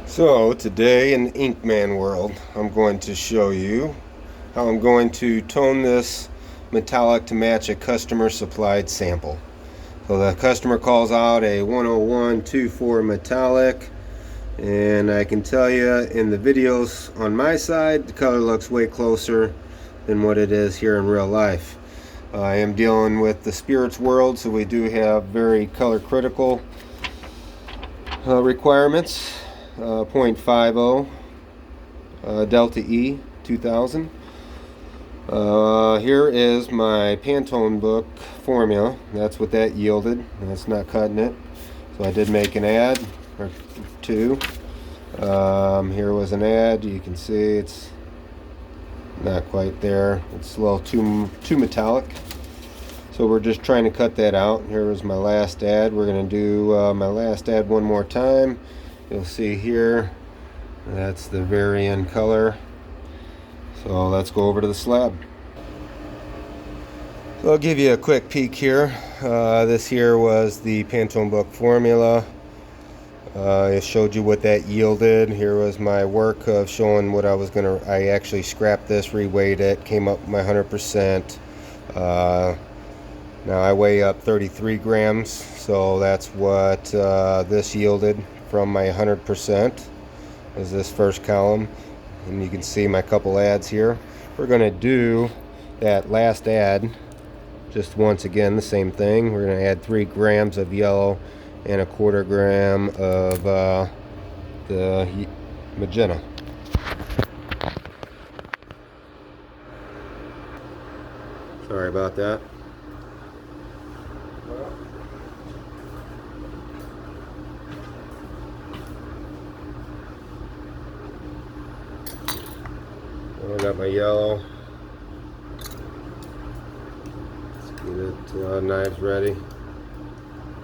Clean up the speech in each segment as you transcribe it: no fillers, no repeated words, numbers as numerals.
So today in the Inkman world, I'm going to show you how I'm going to tone this metallic to match a customer supplied sample. So the customer calls out a 10124 metallic, and I can tell you in the videos on my side the color looks way closer than what it is here in real life. I am dealing with the spirits world, so we do have very color critical requirements. 0.50 Delta E 2000. Here is my Pantone book formula. That's what that yielded. That's not cutting it. So I did make an ad or two. Here was an ad. You can see it's not quite there. It's a little too metallic. So we're just trying to cut that out. Here was my last ad. We're going to do my last ad one more time. You'll see here, that's the very end color. So let's go over to the slab. So I'll give you a quick peek here. This here was the Pantone book formula. I showed you what that yielded. Here was my work of showing what I actually scrapped this, reweighed it, came up my 100%. Now I weigh up 33 grams, so that's what this yielded from my 100%, is this first column. And you can see my couple ads here. We're going to do that last ad just once again, the same thing. We're going to add 3 grams of yellow and 1/4 gram of the magenta. Sorry about that. I got my yellow. Let's get it knives ready.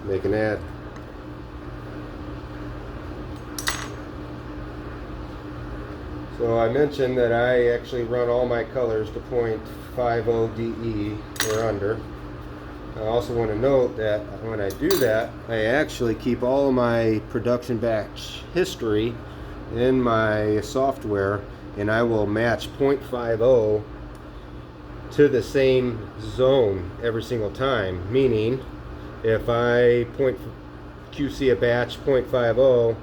Make an ad. So I mentioned that I actually run all my colors to 0.50 DE or under. I also want to note that when I do that, I actually keep all of my production batch history in my software, and I will match 0.50 to the same zone every single time. Meaning, if I QC a batch 0.50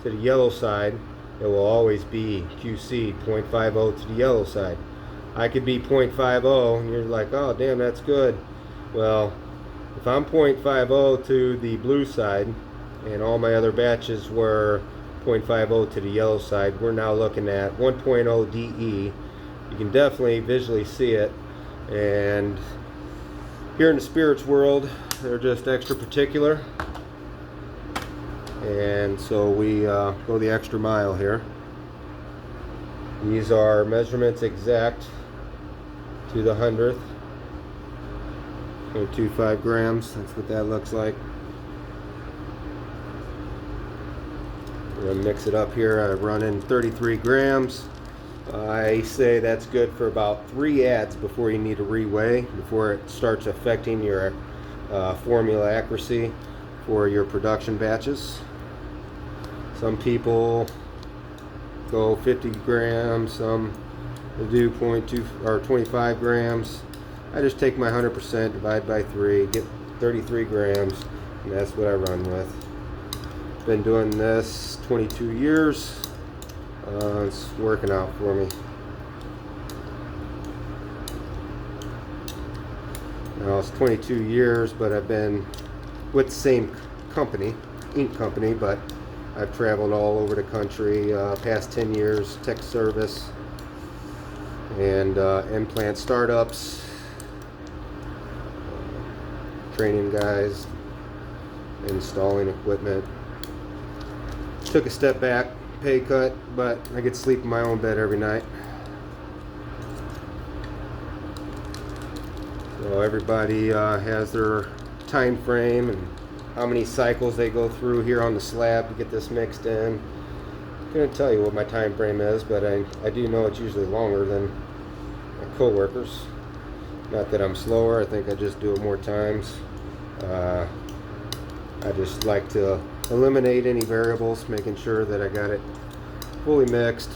to the yellow side, it will always be QC 0.50 to the yellow side. I could be 0.50 and you're like, oh damn, that's good. Well, if I'm 0.50 to the blue side and all my other batches were 0.50 to the yellow side, we're now looking at 1.0 DE. You can definitely visually see it. And here in the spirits world, they're just extra particular, and so we go the extra mile here. These are measurements exact to the 100th. 0.25 grams, that's what that looks like. We're going to mix it up here. I run in 33 grams. I say that's good for about 3 ads before you need to reweigh, before it starts affecting your formula accuracy for your production batches. Some people go 50 grams, some will do 0.2 or 25 grams. I just take my 100%, divide by 3, get 33 grams, and that's what I run with. Been doing this 22 years. It's working out for me. Now it's 22 years, but I've been with the same company, ink company, but I've traveled all over the country. Past 10 years, tech service and implant startups, training guys, installing equipment. Took a step back, pay cut, but I get to sleep in my own bed every night. So everybody has their time frame and how many cycles they go through here on the slab to get this mixed in. I'm going to tell you what my time frame is, but I do know it's usually longer than my co-workers. Not that I'm slower, I think I just do it more times. I just like to eliminate any variables, making sure that I got it fully mixed.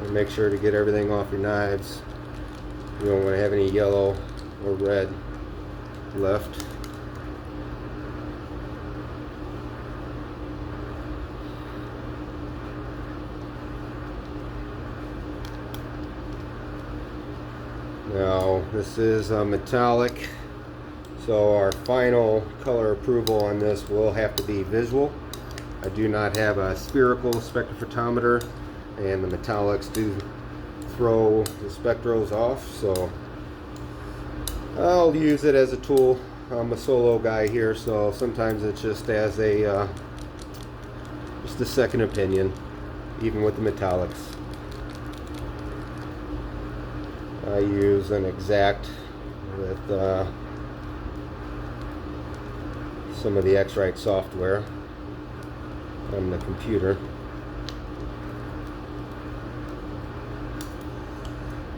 And make sure to get everything off your knives. You don't want to have any yellow or red left. Now this is a metallic, so our final color approval on this will have to be visual. I do not have a spherical spectrophotometer, and the metallics do throw the spectros off, so I'll use it as a tool. I'm a solo guy here, so sometimes it's just as a just a second opinion, even with the metallics. I use an exact with some of the X-Rite software on the computer.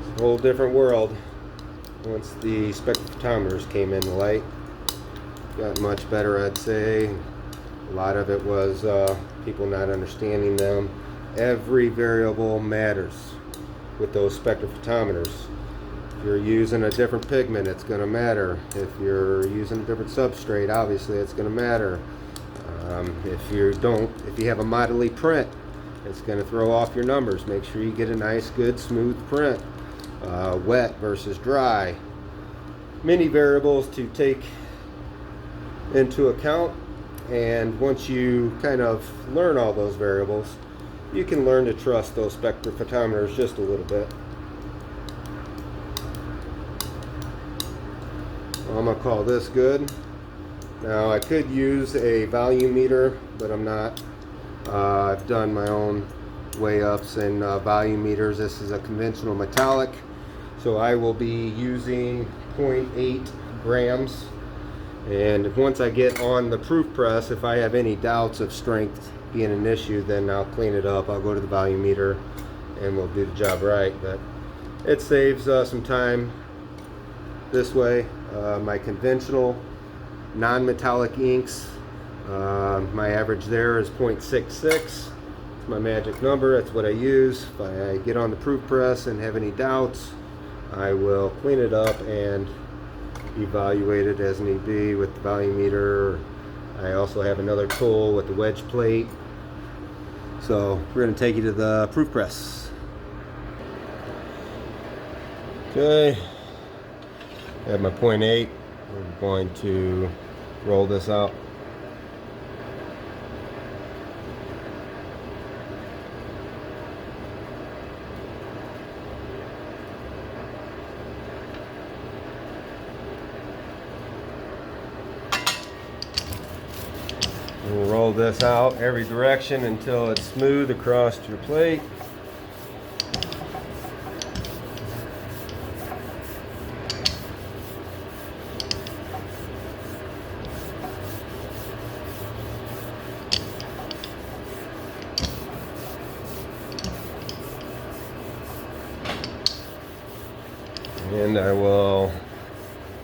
It's a whole different world once the spectrophotometers came into light. Got much better, I'd say. A lot of it was people not understanding them. Every variable matters with those spectrophotometers. If you're using a different pigment, it's going to matter. If you're using a different substrate, obviously it's going to matter. If you have a motley print, it's going to throw off your numbers. Make sure you get a nice, good, smooth print. Wet versus dry. Many variables to take into account, and once you kind of learn all those variables, you can learn to trust those spectrophotometers just a little bit. I'm going to call this good. Now I could use a volume meter, but I'm not. I've done my own weigh-ups and volume meters. This is a conventional metallic, so I will be using 0.8 grams. And once I get on the proof press, if I have any doubts of strength being an issue, then I'll clean it up. I'll go to the volume meter and we'll do the job right. But it saves some time this way. My conventional non-metallic inks, my average there is 0.66. It's my magic number. That's what I use. If I get on the proof press and have any doubts, I will clean it up and evaluate it as need be with the volume meter. I also have another tool with the wedge plate. So we're going to take you to the proof press. Okay, I have my 0.8. We're going to roll this out. We'll roll this out every direction until it's smooth across your plate. And I will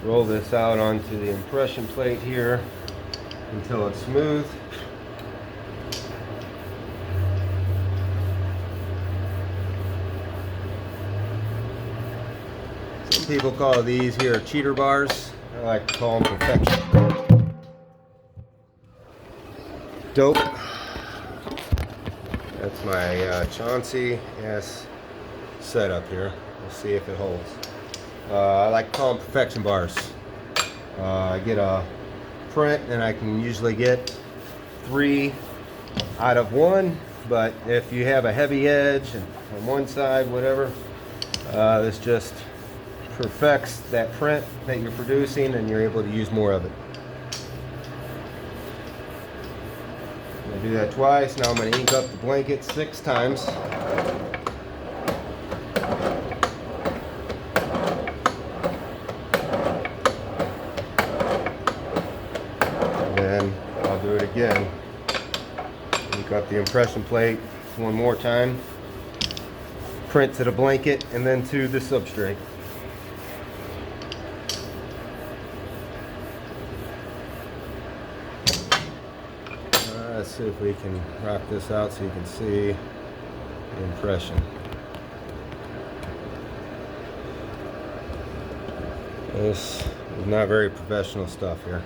roll this out onto the impression plate here until it's smooth. Some people call these here cheater bars. I like to call them perfection. Dope. That's my Chauncey S setup here. We'll see if it holds. I like to call them perfection bars. I get a print and I can usually get 3 out of 1, but if you have a heavy edge and on one side, whatever, this just perfects that print that you're producing and you're able to use more of it. I'm going to do that twice. Now I'm going to ink up the blanket 6 times. Then I'll do it again. Ink up the impression plate 1 more time. Print to the blanket and then to the substrate. let's see if we can rock this out so you can see the impression. This is not very professional stuff here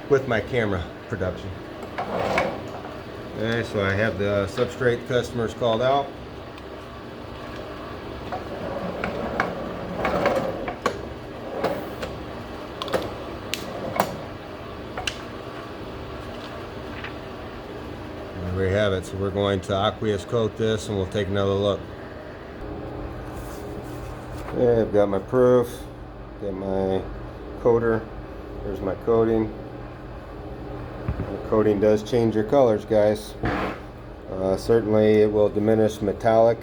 with my camera production. Okay, so I have the substrate customers called out. There we have it. So we're going to aqueous coat this and we'll take another look. Okay, I've got my proof. Got my coater. There's my coating. The coating does change your colors, guys. Certainly it will diminish metallic,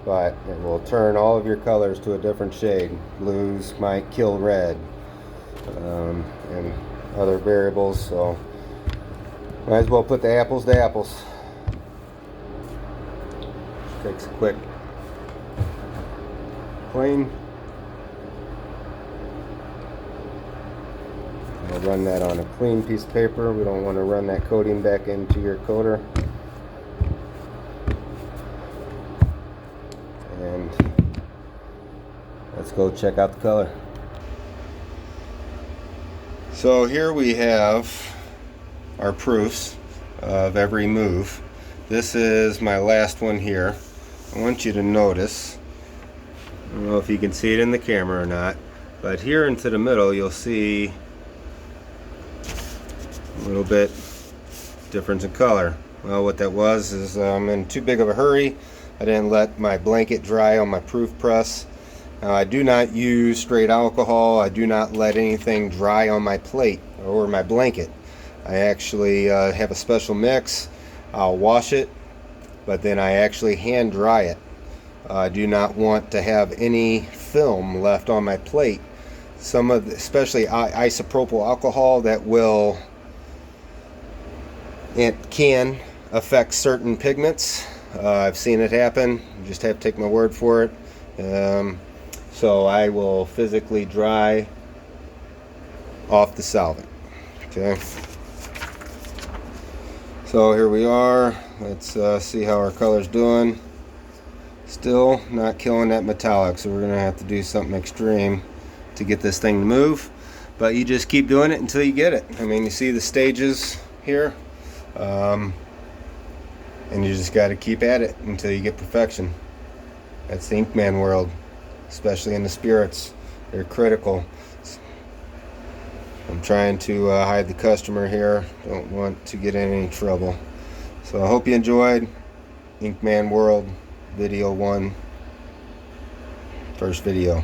but it will turn all of your colors to a different shade. Blues might kill red, and other variables, so might as well put the apples to apples. Just takes a quick clean. We'll run that on a clean piece of paper. We don't want to run that coating back into your coater. And let's go check out the color. So here we have our proofs of every move. This is my last one here. I want you to notice, I don't know if you can see it in the camera or not, but here into the middle you'll see a little bit difference in color. Well, what that was is I'm in too big of a hurry. I didn't let my blanket dry on my proof press. Now, I do not use straight alcohol. I do not let anything dry on my plate or my blanket. I actually have a special mix. I'll wash it, but then I actually hand dry it. I do not want to have any film left on my plate. Some of the, especially isopropyl alcohol, that will, it can affect certain pigments. I've seen it happen. You just have to take my word for it. So I will physically dry off the solvent. Okay. So here we are. Let's see how our color's doing. Still not killing that metallic, so we're gonna have to do something extreme to get this thing to move. But you just keep doing it until you get it. I mean, you see the stages here, and you just got to keep at it until you get perfection. That's the Inkman world, especially in the spirits. They're critical. I'm trying to hide the customer here. Don't want to get in any trouble. So I hope you enjoyed Inkman World video 1, first video.